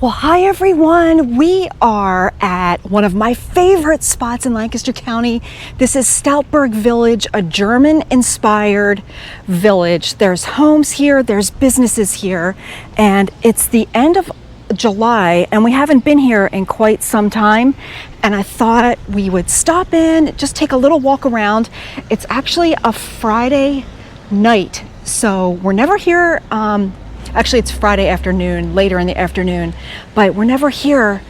Well, hi everyone. We are at one of my favorite spots in Lancaster County. This is Stoudtburg Village, a German-inspired village. There's homes here, there's businesses here, and it's the end of July, and we haven't been here in quite some time. And I thought we would stop in, just take a little walk around. It's actually a Friday night, so we're never here. Actually, it's Friday afternoon, later in the afternoon, but we're never here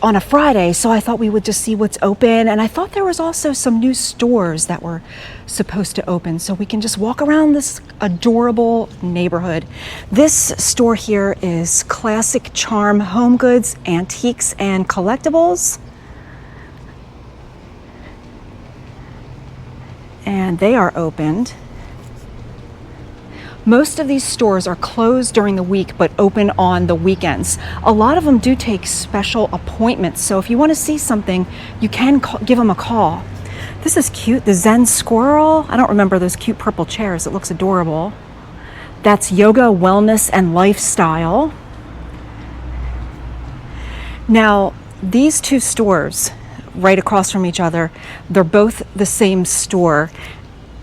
on a Friday, so I thought we would just see what's open. And I thought there was also some new stores that were supposed to open, so we can just walk around this adorable neighborhood. This store here is Classic Charm Home Goods, Antiques, and Collectibles. And they are opened. Most of these stores are closed during the week but open on the weekends. A lot of them do take special appointments, so if you want to see something, you can give them a call. This is cute, the Zen Squirrel. I don't remember those cute purple chairs. It looks adorable. That's Yoga, Wellness, and Lifestyle. Now, these two stores right across from each other, they're both the same store,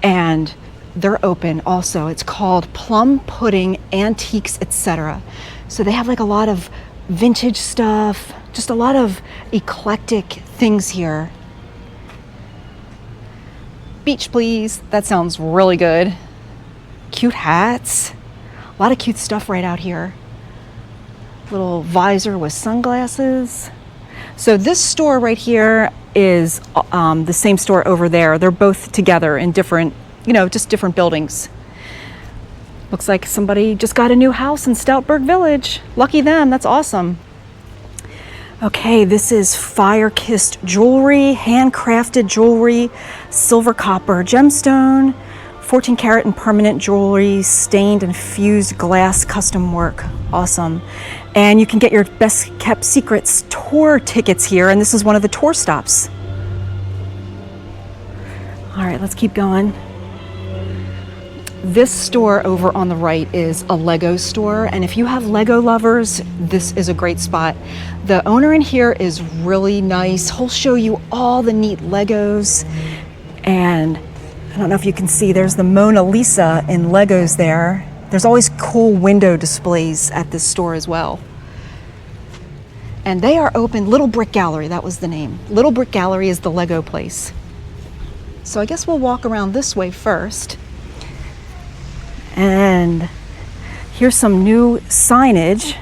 and they're open also. It's called Plum Pudding Antiques, etc. So they have like a lot of vintage stuff, just a lot of eclectic things here. Beach, please. That sounds really good. Cute hats. A lot of cute stuff right out here. Little visor with sunglasses. So this store right here is the same store over there. They're both together in different, just different buildings. Looks like somebody just got a new house in Stoudtburg Village. Lucky them, that's awesome. Okay, this is fire-kissed jewelry, handcrafted jewelry, silver copper gemstone, 14 karat and permanent jewelry, stained and fused glass custom work. Awesome. And you can get your best kept secrets tour tickets here, and this is one of the tour stops. All right, let's keep going. This store over on the right is a Lego store, and if you have Lego lovers, this is a great spot. The owner in here is really nice. He'll show you all the neat Legos, and I don't know if you can see, there's the Mona Lisa in Legos there. There's always cool window displays at this store as well. And they are open. Little Brick Gallery, that was the name. Little Brick Gallery is the Lego place. So I guess we'll walk around this way first. And here's some new signage.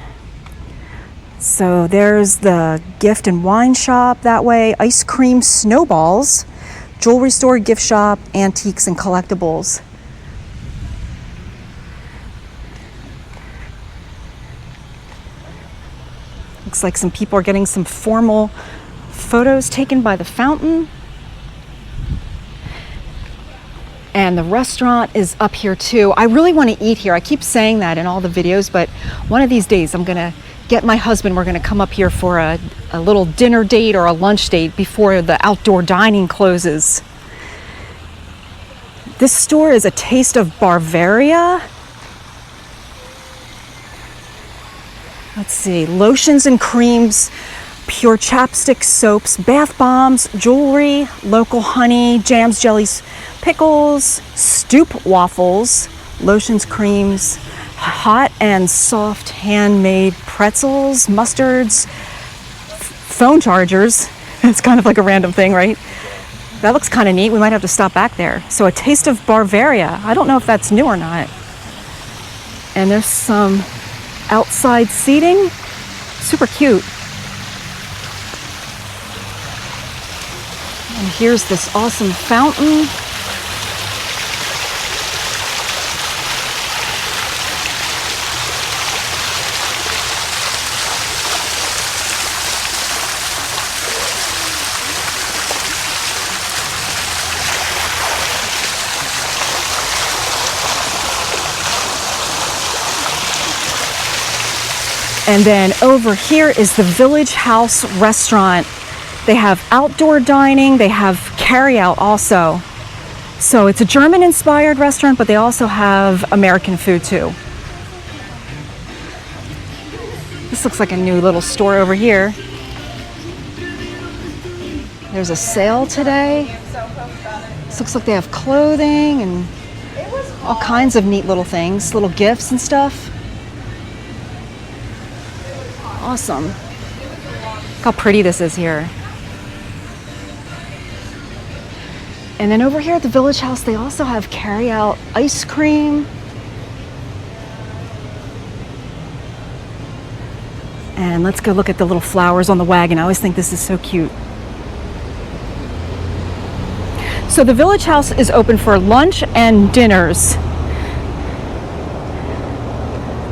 So there's the gift and wine shop that way, ice cream snowballs, jewelry store, gift shop, antiques and collectibles. Looks like some people are getting some formal photos taken by the fountain. And the restaurant is up here too. I really want to eat here. I keep saying that in all the videos, but one of these days I'm gonna get my husband. We're gonna come up here for a little dinner date or a lunch date before the outdoor dining closes. This store is a taste of Bavaria. Let's see, lotions and creams, pure chapstick, soaps, bath bombs, jewelry, local honey, jams, jellies, pickles, stoop waffles, lotions, creams, hot and soft handmade pretzels, mustards, phone chargers. It's kind of like a random thing, right? That looks kind of neat. We might have to stop back there. So a taste of Bavaria. I don't know if that's new or not. And there's some outside seating. Super cute. And here's this awesome fountain. And then over here is the Village House Restaurant. They have outdoor dining, they have carry-out also. So it's a German-inspired restaurant, but they also have American food too. This looks like a new little store over here. There's a sale today. This looks like they have clothing and all kinds of neat little things, little gifts and stuff. Awesome. Look how pretty this is here. And then over here at the Village House, they also have carry-out ice cream. And let's go look at the little flowers on the wagon. I always think this is so cute. So the Village House is open for lunch and dinners.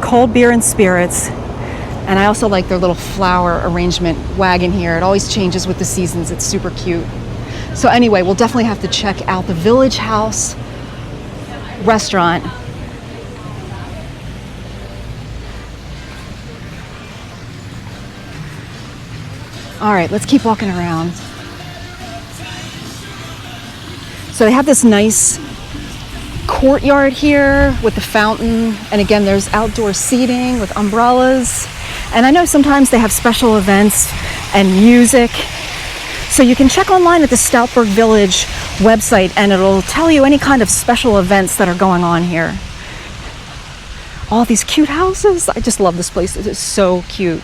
Cold beer and spirits. And I also like their little flower arrangement wagon here. It always changes with the seasons. It's super cute. So anyway, we'll definitely have to check out the Village House restaurant. All right, let's keep walking around. So they have this nice courtyard here with the fountain. And again, there's outdoor seating with umbrellas. And I know sometimes they have special events and music. So you can check online at the Stoudtburg Village website and it'll tell you any kind of special events that are going on here. All these cute houses. I just love this place. It is so cute.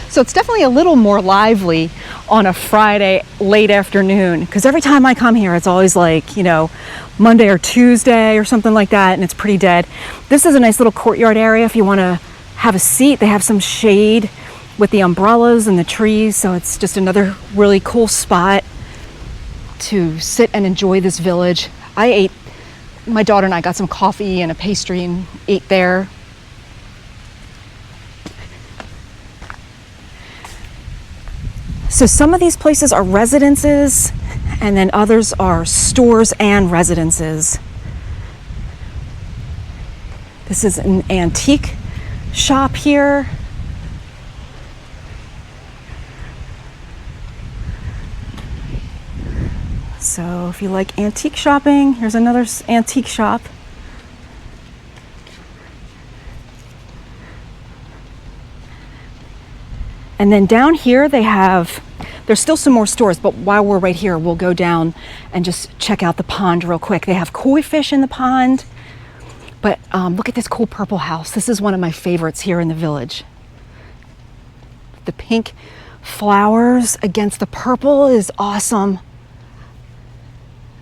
So it's definitely a little more lively on a Friday late afternoon, because every time I come here, it's always like, you know, Monday or Tuesday or something like that, and it's pretty dead. This is a nice little courtyard area if you want to have a seat. They have some shade with the umbrellas and the trees, so it's just another really cool spot to sit and enjoy this village. My daughter and I got some coffee and a pastry and ate there. So some of these places are residences, and then others are stores and residences. This is an antique shop here. So if you like antique shopping, here's another antique shop. And then down here there's still some more stores, but while we're right here, we'll go down and just check out the pond real quick. They have koi fish in the pond, but look at this cool purple house. This is one of my favorites here in the village. The pink flowers against the purple is awesome.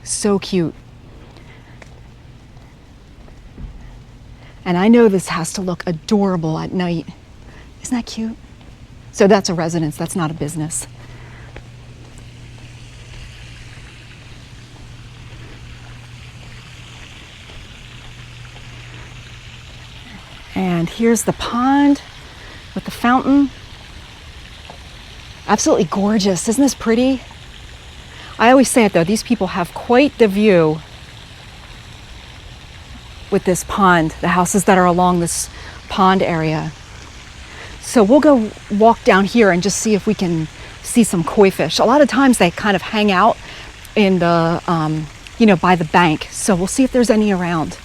So cute. And I know this has to look adorable at night. Isn't that cute? So that's a residence, that's not a business. And here's the pond with the fountain. Absolutely gorgeous. Isn't this pretty? I always say it though, these people have quite the view with this pond, the houses that are along this pond area. So we'll go walk down here and just see if we can see some koi fish. A lot of times they kind of hang out in the, by the bank. So we'll see if there's any around.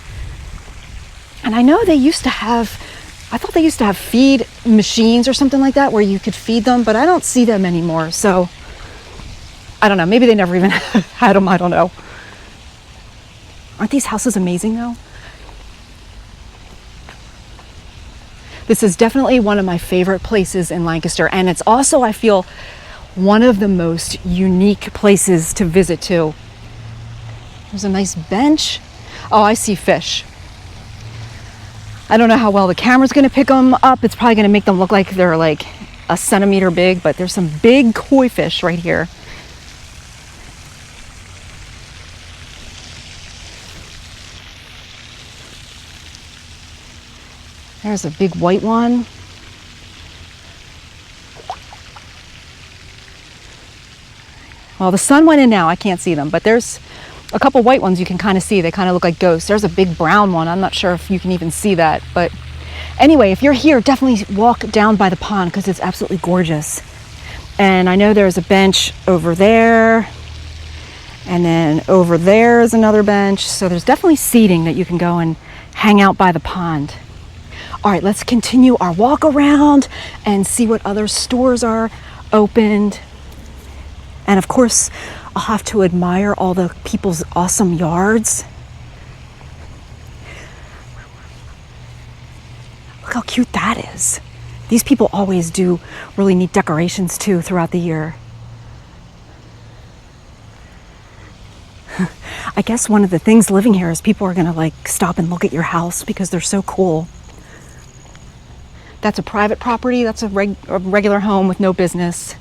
And I know I thought they used to have feed machines or something like that where you could feed them, but I don't see them anymore. So I don't know, maybe they never even had them, I don't know. Aren't these houses amazing though? This is definitely one of my favorite places in Lancaster, and it's also, I feel, one of the most unique places to visit too. There's a nice bench. Oh, I see fish. I don't know how well the camera's gonna pick them up. It's probably gonna make them look like they're like a centimeter big, but there's some big koi fish right here. There's a big white one. Well, the sun went in now, I can't see them, but there's a couple white ones you can kind of see. They kind of look like ghosts. There's a big brown one. I'm not sure if you can even see that, but anyway, if you're here, definitely walk down by the pond because it's absolutely gorgeous. And I know there's a bench over there, and then over there is another bench. So there's definitely seating that you can go and hang out by the pond. All right, let's continue our walk around and see what other stores are opened. And of course, I'll have to admire all the people's awesome yards. Look how cute that is. These people always do really neat decorations too throughout the year. I guess one of the things living here is people are gonna like stop and look at your house because they're so cool. That's a private property. That's a regular home with no business.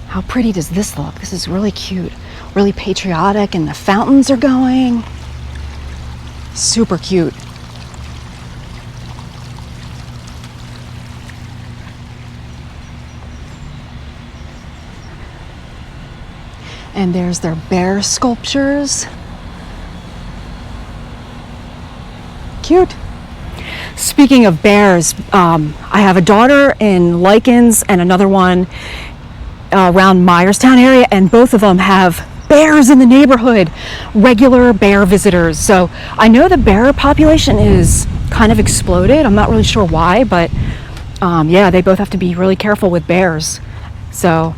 How pretty does this look? This is really cute, really patriotic, and the fountains are going. Super cute. And there's their bear sculptures. Cute. Speaking of bears, I have a daughter in Lycans and another one around Myerstown area, and both of them have bears in the neighborhood, regular bear visitors. So I know the bear population is kind of exploded. I'm not really sure why, but yeah, they both have to be really careful with bears. So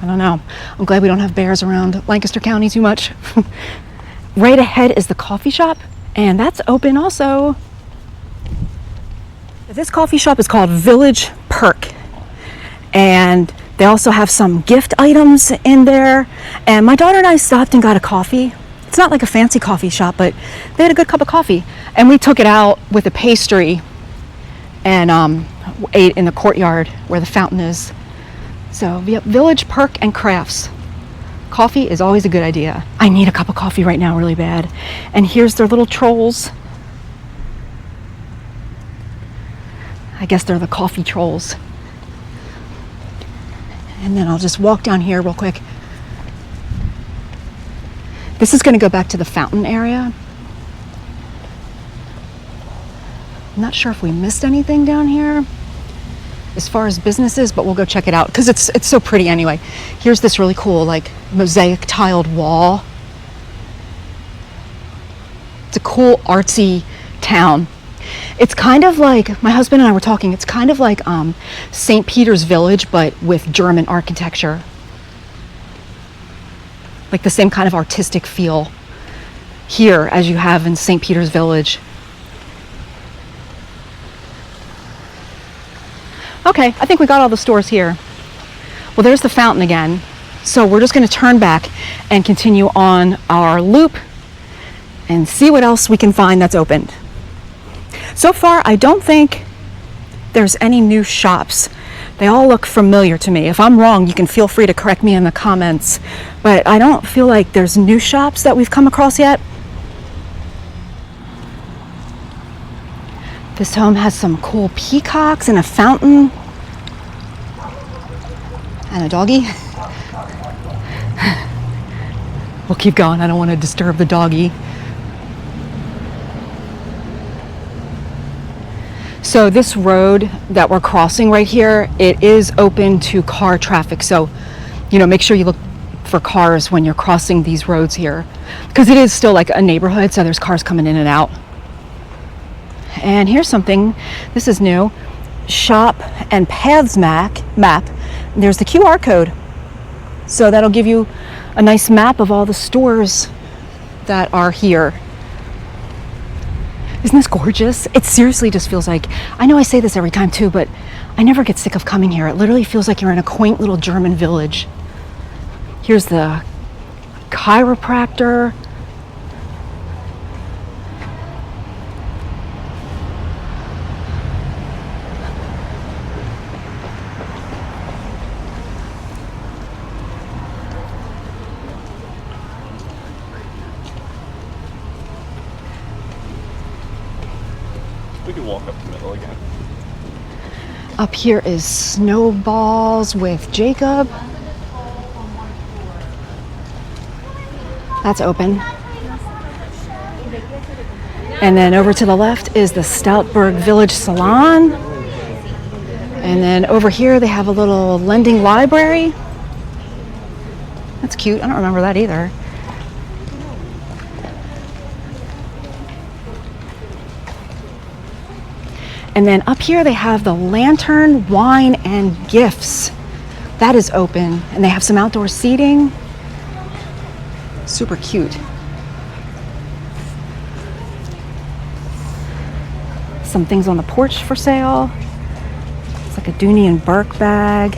I don't know. I'm glad we don't have bears around Lancaster County too much. Right ahead is the coffee shop, and that's open also. This coffee shop is called Village Perk, and they also have some gift items in there. And my daughter and I stopped and got a coffee. It's not like a fancy coffee shop, but they had a good cup of coffee. And we took it out with a pastry and ate in the courtyard where the fountain is. So, yep, Village Perk and Crafts. Coffee is always a good idea. I need a cup of coffee right now really bad. And here's their little trolls. I guess they're the coffee trolls. And then I'll just walk down here real quick. This is going to go back to the fountain area. I'm not sure if we missed anything down here as far as businesses, but we'll go check it out because it's so pretty anyway. Here's this really cool like mosaic tiled wall. It's a cool artsy town. It's kind of like, my husband and I were talking, it's kind of like St. Peter's Village, but with German architecture. Like the same kind of artistic feel here as you have in St. Peter's Village. Okay, I think we got all the stores here. Well, there's the fountain again. So we're just going to turn back and continue on our loop and see what else we can find that's opened. So far, I don't think there's any new shops. They all look familiar to me. If I'm wrong, you can feel free to correct me in the comments. But I don't feel like there's new shops that we've come across yet. This home has some cool peacocks and a fountain. And a doggy. We'll keep going. I don't want to disturb the doggy. So this road that we're crossing right here, it is open to car traffic. So, make sure you look for cars when you're crossing these roads here, because it is still like a neighborhood. So there's cars coming in and out. And here's something, this is new, shop and paths map. There's the QR code. So that'll give you a nice map of all the stores that are here. Isn't this gorgeous? It seriously just feels like, I know I say this every time too, but I never get sick of coming here. It literally feels like you're in a quaint little German village. Here's the chiropractor. We can walk up the middle again. Up here is Snowballs with Jacob. That's open. And then over to the left is the Stoudtburg Village Salon. And then over here they have a little lending library. That's cute. I don't remember that either. And then up here they have the Lantern Wine and Gifts. That is open, and they have some outdoor seating. Super cute. Some things on the porch for sale. It's like a Dooney and Burke bag.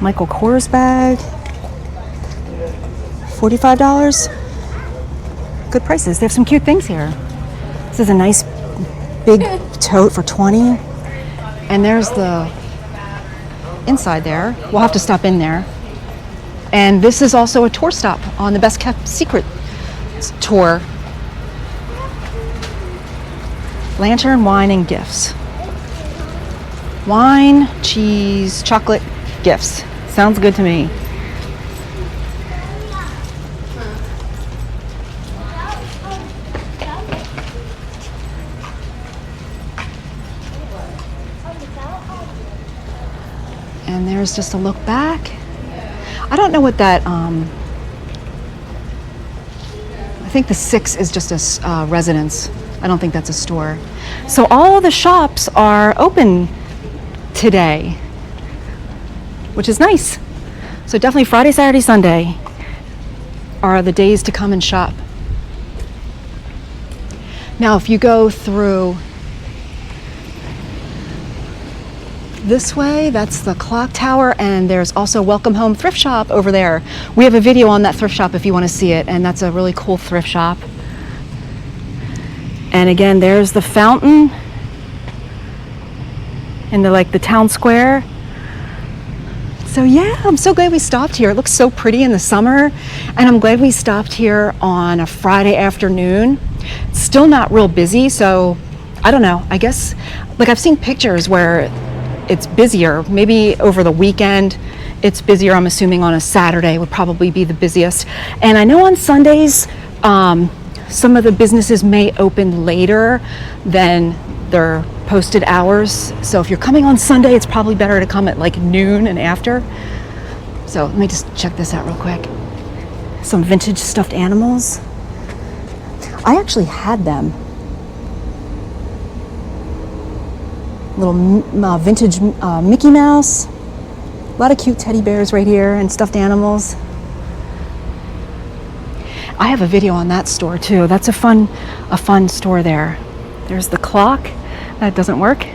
Michael Kors bag. $45. Good prices. They have some cute things here. This is a nice big tote for $20. And there's the inside there. We'll have to stop in there. And this is also a tour stop on the Best Kept Secret tour. Lantern Wine and Gifts. Wine, cheese, chocolate, gifts. Sounds good to me. And there's just a look back. I don't know what that, I think the 6 is just a residence. I don't think that's a store. So all of the shops are open today, which is nice. So definitely Friday, Saturday, Sunday are the days to come and shop. Now, if you go through this way, that's the clock tower, and there's also Welcome Home thrift shop over there. We have a video on that thrift shop if you want to see it, and that's a really cool thrift shop. And again, there's the fountain in the town square. So yeah, I'm so glad we stopped here. It looks so pretty in the summer, and I'm glad we stopped here on a Friday afternoon. It's still not real busy, so I don't know. I guess, I've seen pictures where it's busier. Maybe over the weekend it's busier. I'm assuming on a Saturday would probably be the busiest. And I know on Sundays, some of the businesses may open later than their posted hours. So if you're coming on Sunday, it's probably better to come at noon and after. So let me just check this out real quick. Some vintage stuffed animals. I actually had them. Little vintage Mickey Mouse. A lot of cute teddy bears right here and stuffed animals. I have a video on that store too. That's a fun store there. There's the clock. That doesn't work.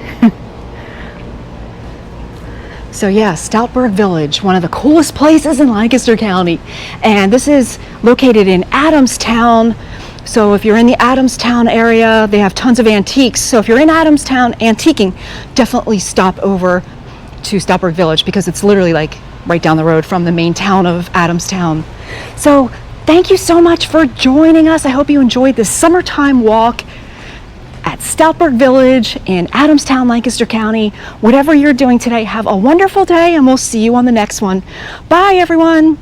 So yeah, Stoudtburg Village, one of the coolest places in Lancaster County. And this is located in Adamstown. So if you're in the Adamstown area, they have tons of antiques. So if you're in Adamstown antiquing, definitely stop over to Stoudtburg Village, because it's literally right down the road from the main town of Adamstown. So thank you so much for joining us. I hope you enjoyed this summertime walk at Stoudtburg Village in Adamstown, Lancaster County. Whatever you're doing today, have a wonderful day, and we'll see you on the next one. Bye, everyone.